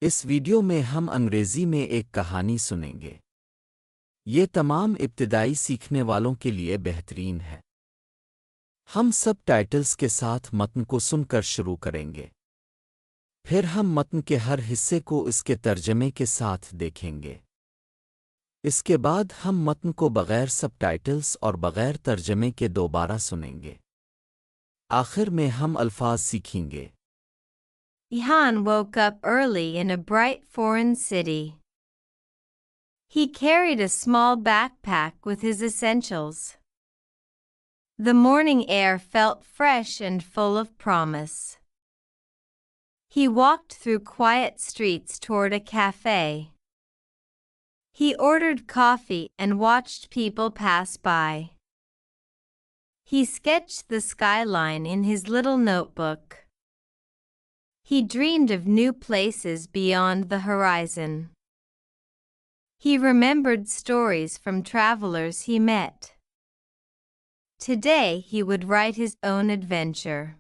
اس video میں ہم انگریزی میں ایک کہانی سنیں گے۔ یہ تمام ابتدائی سیکھنے والوں کے لیے بہترین ہے۔ ہم سب ٹائٹلز کے ساتھ متن کو سن کر شروع کریں گے، پھر ہم متن کے ہر حصے کو اس کے ترجمے کے ساتھ دیکھیں گے۔ اس کے بعد ہم متن کو بغیر سب ٹائٹلز اور بغیر ترجمے کے دوبارہ سنیں گے۔ آخر میں ہم الفاظ سیکھیں گے۔ Jan woke up early in a bright foreign city. He carried a small backpack with his essentials. The morning air felt fresh and full of promise. He walked through quiet streets toward a cafe. He ordered coffee and watched people pass by. He sketched the skyline in his little notebook. He dreamed of new places beyond the horizon. He remembered stories from travelers he met. Today he would write his own adventure.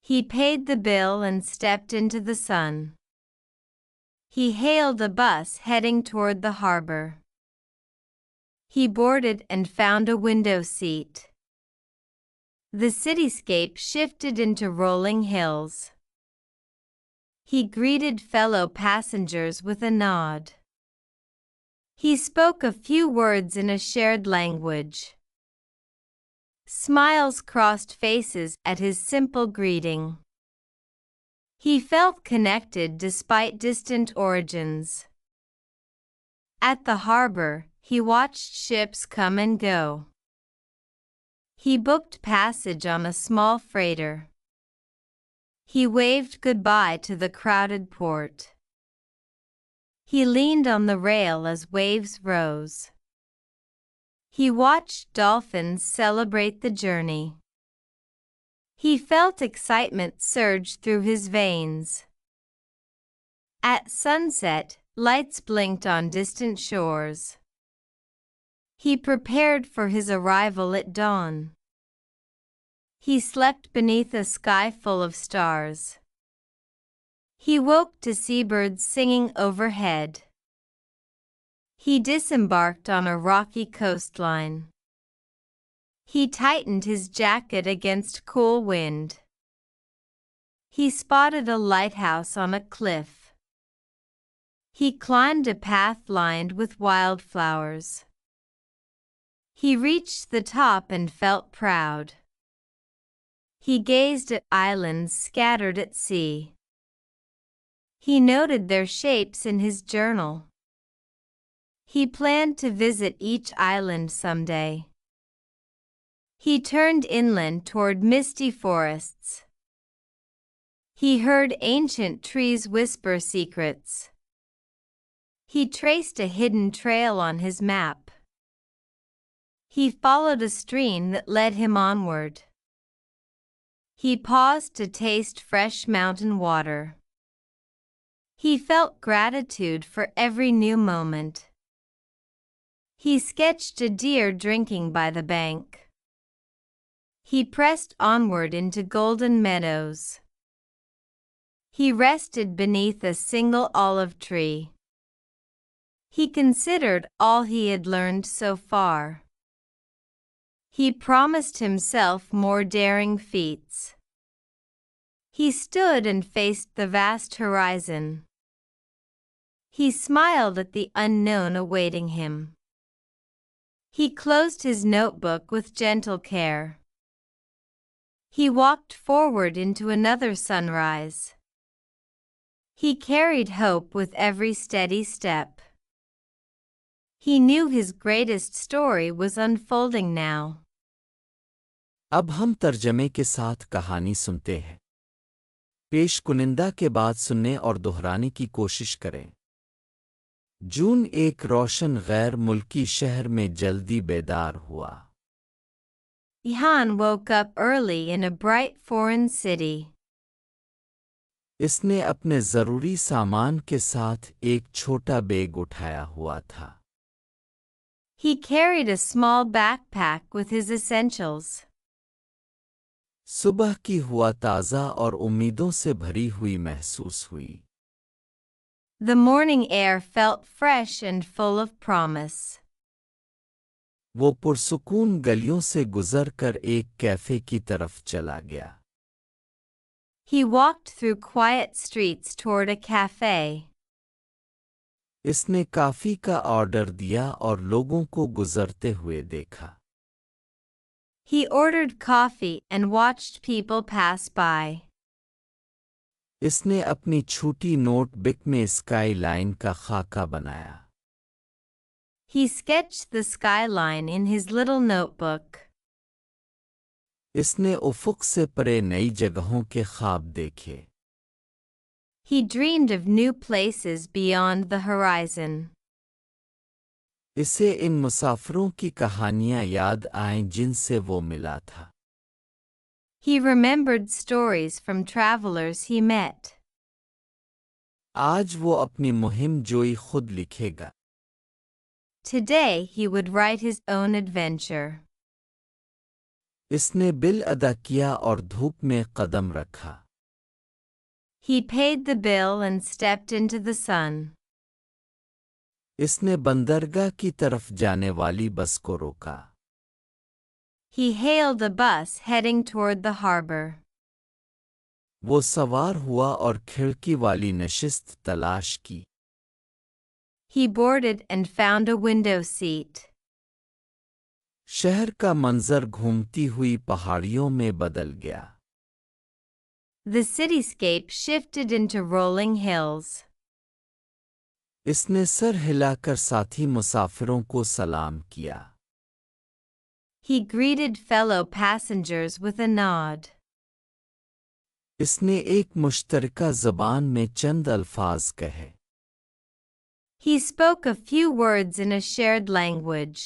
He paid the bill and stepped into the sun. He hailed a bus heading toward the harbor. He boarded and found a window seat. The cityscape shifted into rolling hills. He greeted fellow passengers with a nod. He spoke a few words in a shared language. Smiles crossed faces at his simple greeting. He felt connected despite distant origins. At the harbor, he watched ships come and go. He booked passage on a small freighter. He waved goodbye to the crowded port. He leaned on the rail as waves rose. He watched dolphins celebrate the journey. He felt excitement surge through his veins. At sunset, lights blinked on distant shores. He prepared for his arrival at dawn. He slept beneath a sky full of stars. He woke to see birds singing overhead. He disembarked on a rocky coastline. He tightened his jacket against cool wind. He spotted a lighthouse on a cliff. He climbed a path lined with wildflowers. He reached the top and felt proud. He gazed at islands scattered at sea. He noted their shapes in his journal. He planned to visit each island someday. He turned inland toward misty forests. He heard ancient trees whisper secrets. He traced a hidden trail on his map. He followed a stream that led him onward. He paused to taste fresh mountain water. He felt gratitude for every new moment. He sketched a deer drinking by the bank. He pressed onward into golden meadows. He rested beneath a single olive tree. He considered all he had learned so far. He promised himself more daring feats. He stood and faced the vast horizon. He smiled at the unknown awaiting him. He closed his notebook with gentle care. He walked forward into another sunrise. He carried hope with every steady step. He knew his greatest story was unfolding now. اب ہم ترجمے کے ساتھ کہانی سنتے ہیں۔ پیش کنندہ کے بعد سننے اور دہرانے کی کوشش کریں۔ جون ایک روشن غیر ملکی شہر میں جلدی بیدار ہوا۔ Jan woke up early in a bright foreign city. اس نے اپنے ضروری سامان کے ساتھ ایک چھوٹا بیگ اٹھایا ہوا تھا۔ He carried a small backpack with his essentials. صبح کی ہوا تازہ اور امیدوں سے بھری ہوئی محسوس ہوئی۔ The morning air felt fresh and full of promise. वो पुरसुकून गलियों से गुजर कर एक कैफे की तरफ चला गया। He walked through quiet streets toward a cafe. इसने कॉफी का ऑर्डर दिया और लोगों को गुजरते हुए देखा। He ordered coffee and watched people pass by. इसने अपनी छोटी नोटबुक में स्काई लाइन का खाका बनाया। He sketched the skyline in his little notebook. इसने उफ़ुक़ से परे नई जगहों के ख्वाब देखे। He dreamed of new places beyond the horizon. इसे इन मुसाफिरों की कहानियाँ याद आईं जिनसे वो मिला था। He remembered stories from travelers he met. आज वो अपनी मुहिम जोई खुद लिखेगा। Today he would write his own adventure. इसने बिल अदा किया और धूप में कदम रखा। He paid the bill and stepped into the sun. इसने बंदरगाह की तरफ जाने वाली बस को रोका। He hailed a bus heading toward the harbor. वो सवार हुआ और खिड़की वाली नशिस्त तलाश की। He boarded and found a window seat. शहर का मंजर घूमती हुई पहाड़ियों में बदल गया। The cityscape shifted into rolling hills. इसने सर हिलाकर साथी मुसाफिरों को सलाम किया। He greeted fellow passengers with a nod. इसने एक मुश्तरका ज़बान में चंद अल्फाज कहे। He spoke a few words in a shared language.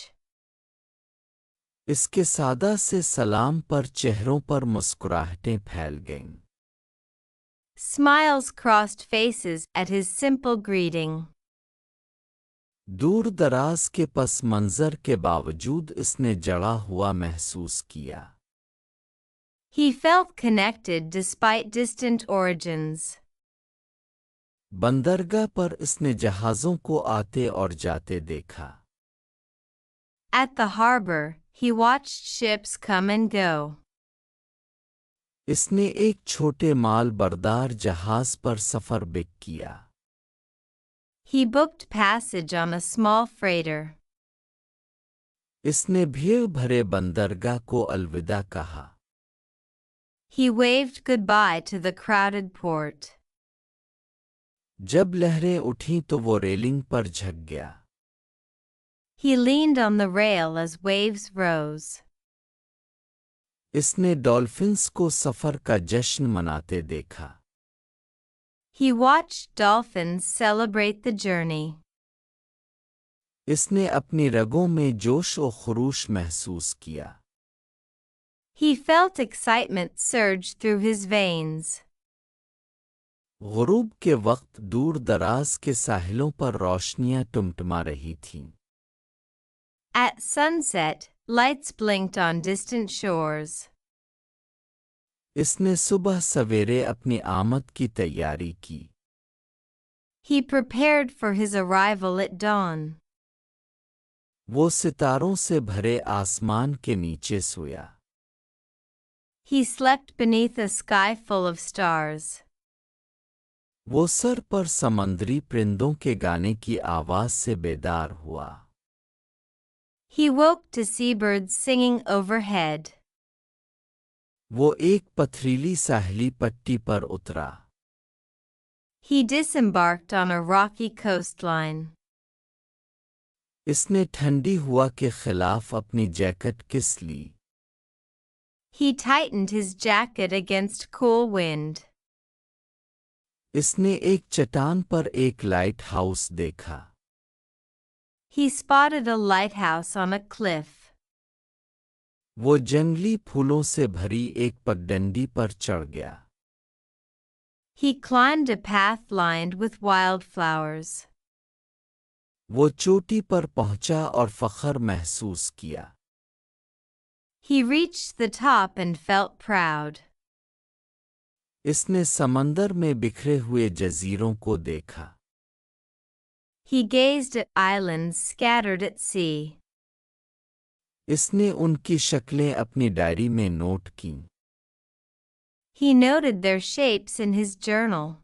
इसके सादा से सलाम पर चेहरों पर मुस्कुराहटें फैल गईं। Smiles crossed faces at his simple greeting. दूर दराज के पस मंजर के बावजूद इसने जड़ा हुआ महसूस किया। He felt connected despite distant origins. बंदरगाह पर इसने जहाज़ों को आते और जाते देखा। At the harbor, he watched ships come and go. इसने एक छोटे माल बरदार जहाज़ पर सफ़र बिक किया। He booked passage on a small freighter. इसने भीड़ भरे बंदरगाह को अलविदा कहा। He waved goodbye to the crowded port. जब लहरें उठीं तो वो रेलिंग पर झुक गया। He leaned on the rail as waves rose. इसने डॉल्फिन्स को सफ़र का जश्न मनाते देखा। He watched dolphins celebrate the journey. इसने अपनी रगों में जोश और खरूश महसूस किया। He felt excitement surge through his veins. गुरूब के वक्त दूर दराज के साहिलों पर रोशनियां टुमटमा रही थीं। At sunset, lights blinked on distant shores. इसने सुबह सवेरे अपनी आमद की तैयारी की। He prepared for his arrival at dawn. वो सितारों से भरे आसमान के नीचे सोया। He slept beneath a sky full of stars. वो सर पर समंदरी परिंदों के गाने की आवाज से बेदार हुआ। He woke to seabirds singing overhead. वो एक पथरीली साहली पट्टी पर उतरा। He disembarked on a rocky coastline. इसने ठंडी हवा के खिलाफ अपनी जैकेट किस ली। He tightened his jacket against cool wind. इसने एक चट्टान पर एक लाइट हाउस देखा। He spotted a lighthouse on a cliff. वो जंगली फूलों से भरी एक पगडंडी पर चढ़ गया। He climbed a path lined with wildflowers. वो चोटी पर पहुंचा और फख्र महसूस किया। He reached the top and felt proud. इसने समंदर में बिखरे हुए जजीरों को देखा। He gazed at islands scattered at sea. اس نے ان کی شکلیں اپنی ڈائری میں نوٹ کیں۔ He noted their shapes in his journal.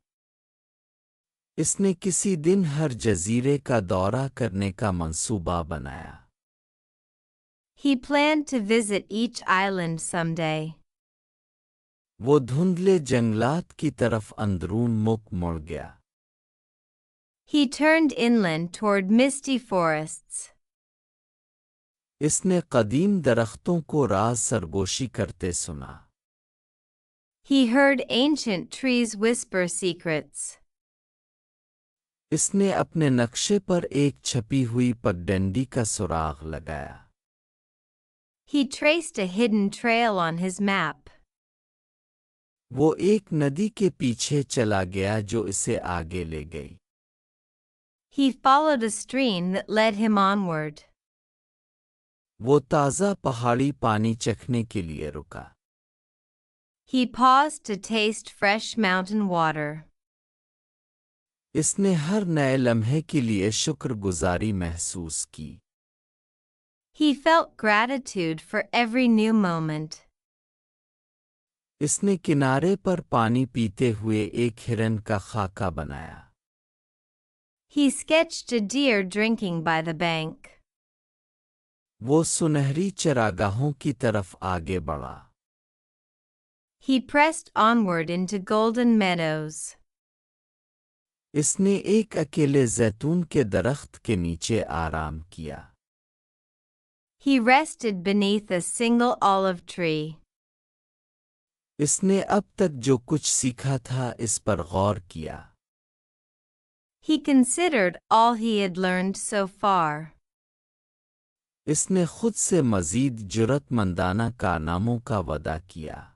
اس نے کسی دن ہر جزیرے کا دورہ کرنے کا منصوبہ بنایا۔ He planned to visit each island someday. وہ دھندلے جنگلات کی طرف اندرون مڑ گیا۔ He turned inland toward misty forests. اس نے قدیم درختوں کو راز سرگوشی کرتے سنا۔ He heard ancient trees whisper secrets. اس نے اپنے نقشے پر ایک چھپی ہوئی پگڈنڈی کا سراغ لگایا۔ He traced a hidden trail on his map. وہ ایک ندی کے پیچھے چلا گیا جو اسے آگے لے گئی۔ He followed a stream that led him onward. وہ تازہ پہاڑی پانی چکھنے کے لیے رکا۔ He paused to taste fresh mountain water. اس نے ہر نئے لمحے کے لیے شکر گزاری محسوس کی۔ He felt gratitude for every new moment. اس نے کنارے پر پانی پیتے ہوئے ایک ہرن کا خاکہ بنایا۔ He sketched a deer drinking by the bank. وہ سنہری چراگاہوں کی طرف آگے بڑھا۔ He pressed onward into golden meadows. اس نے ایک اکیلے زیتون کے درخت کے نیچے آرام کیا۔ He rested beneath a single olive tree. اس نے اب تک جو کچھ سیکھا تھا اس پر غور کیا۔ He considered all he had learned so far. اس نے خود سے مزید جرأت مندانہ کارناموں کا وعدہ کیا۔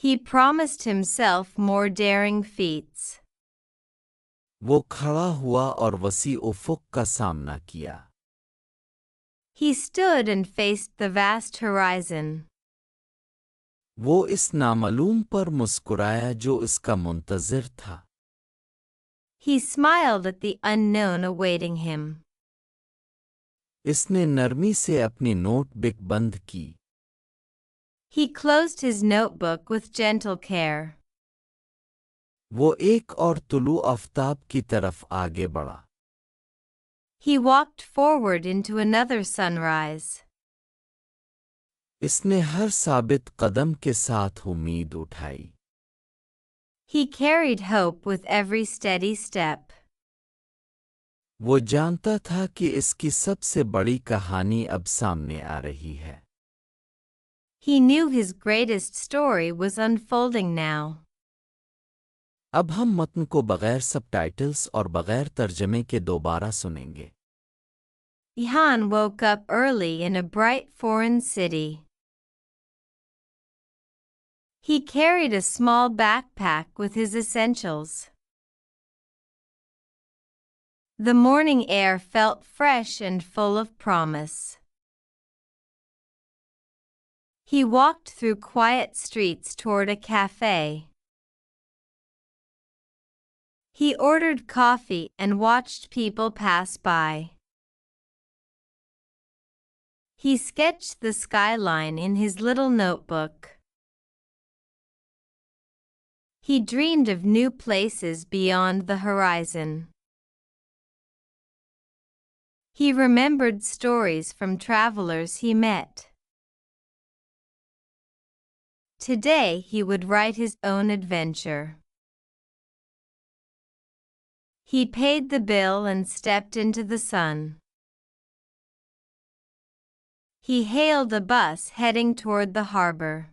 He promised himself more daring feats. وہ کھڑا ہوا اور وسیع افق کا سامنا کیا۔ He stood and faced the vast horizon. وہ اس نامعلوم پر مسکرایا جو اس کا منتظر تھا۔ He smiled at the unknown awaiting him. اس نے نرمی سے اپنی نوٹ بک بند کی۔ He closed his notebook with gentle care. وہ ایک اور طلوع آفتاب کی طرف آگے بڑھا۔ He walked forward into another sunrise. اس نے ہر ثابت قدم کے ساتھ امید اٹھائی۔ He carried hope with every steady step. وہ جانتا تھا کہ اس کی سب سے بڑی کہانی اب سامنے آ رہی ہے۔ He knew his greatest story was unfolding now. اب ہم متن کو بغیر سب ٹائٹلز اور بغیر ترجمے کے دوبارہ سنیں گے۔ Ihan woke up early in a bright foreign city. He carried a small backpack with his essentials. The morning air felt fresh and full of promise. He walked through quiet streets toward a cafe. He ordered coffee and watched people pass by. He sketched the skyline in his little notebook. He dreamed of new places beyond the horizon. He remembered stories from travelers he met. Today he would write his own adventure. He paid the bill and stepped into the sun. He hailed a bus heading toward the harbor.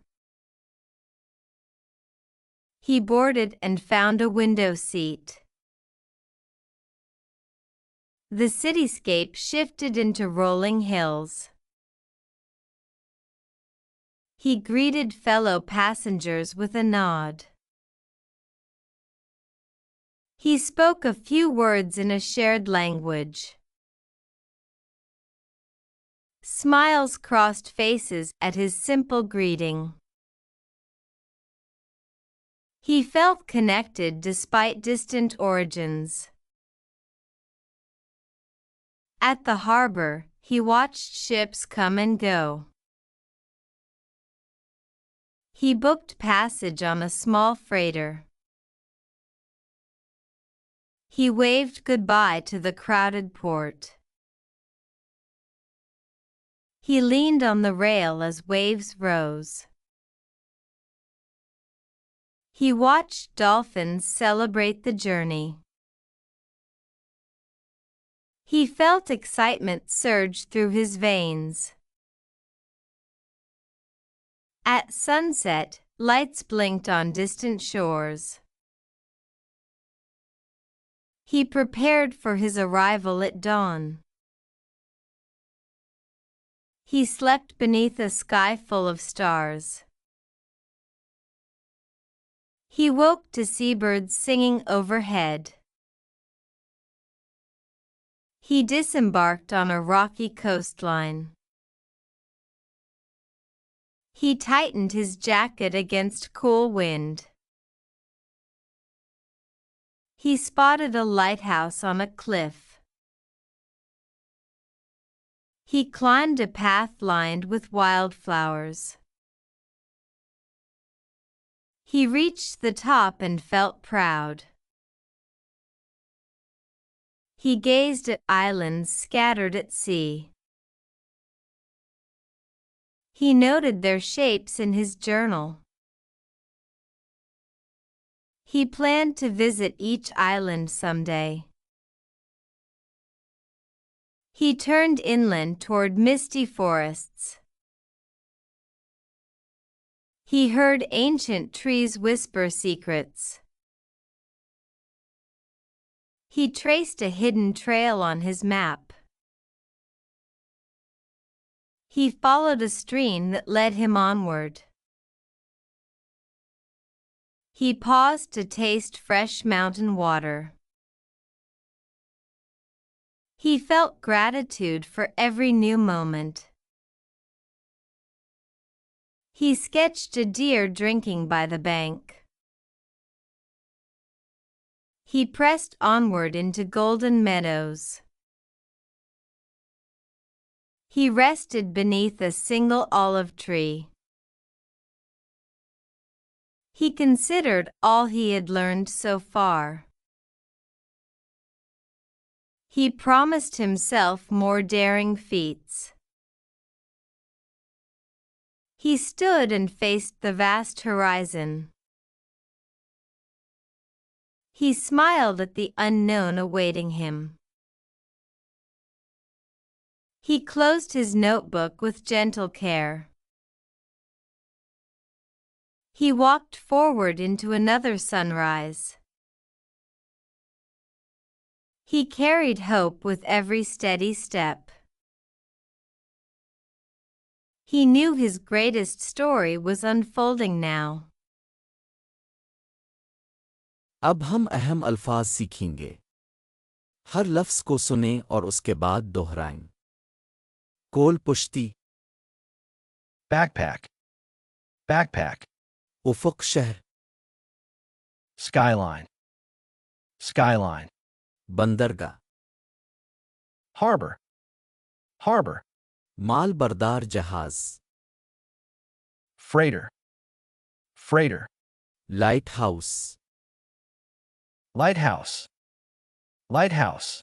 He boarded and found a window seat. The cityscape shifted into rolling hills. He greeted fellow passengers with a nod. He spoke a few words in a shared language. Smiles crossed faces at his simple greeting. He felt connected despite distant origins. At the harbor, he watched ships come and go. He booked passage on a small freighter. He waved goodbye to the crowded port. He leaned on the rail as waves rose. He watched dolphins celebrate the journey. He felt excitement surge through his veins. At sunset, lights blinked on distant shores. He prepared for his arrival at dawn. He slept beneath a sky full of stars. He woke to see birds singing overhead. He disembarked on a rocky coastline. He tightened his jacket against cool wind. He spotted a lighthouse on a cliff. He climbed a path lined with wildflowers. He reached the top and felt proud. He gazed at islands scattered at sea. He noted their shapes in his journal. He planned to visit each island someday. He turned inland toward misty forests. He heard ancient trees whisper secrets. He traced a hidden trail on his map. He followed a stream that led him onward. He paused to taste fresh mountain water. He felt gratitude for every new moment. He sketched a deer drinking by the bank. He pressed onward into golden meadows. He rested beneath a single olive tree. He considered all he had learned so far. He promised himself more daring feats. He stood and faced the vast horizon. He smiled at the unknown awaiting him. He closed his notebook with gentle care. He walked forward into another sunrise. He carried hope with every steady step. He knew his greatest story was unfolding now. अब हम अहम अल्फाज सीखेंगे। हर लफ्ज़ को सुनें और उसके बाद दोहराएं। कोल पुश्ती, backpack, backpack, उफ़ुक़ शहर, skyline, skyline, बंदरगाह, harbor, harbor, माल बरदार जहाज़, freighter, freighter, light house, lighthouse, lighthouse,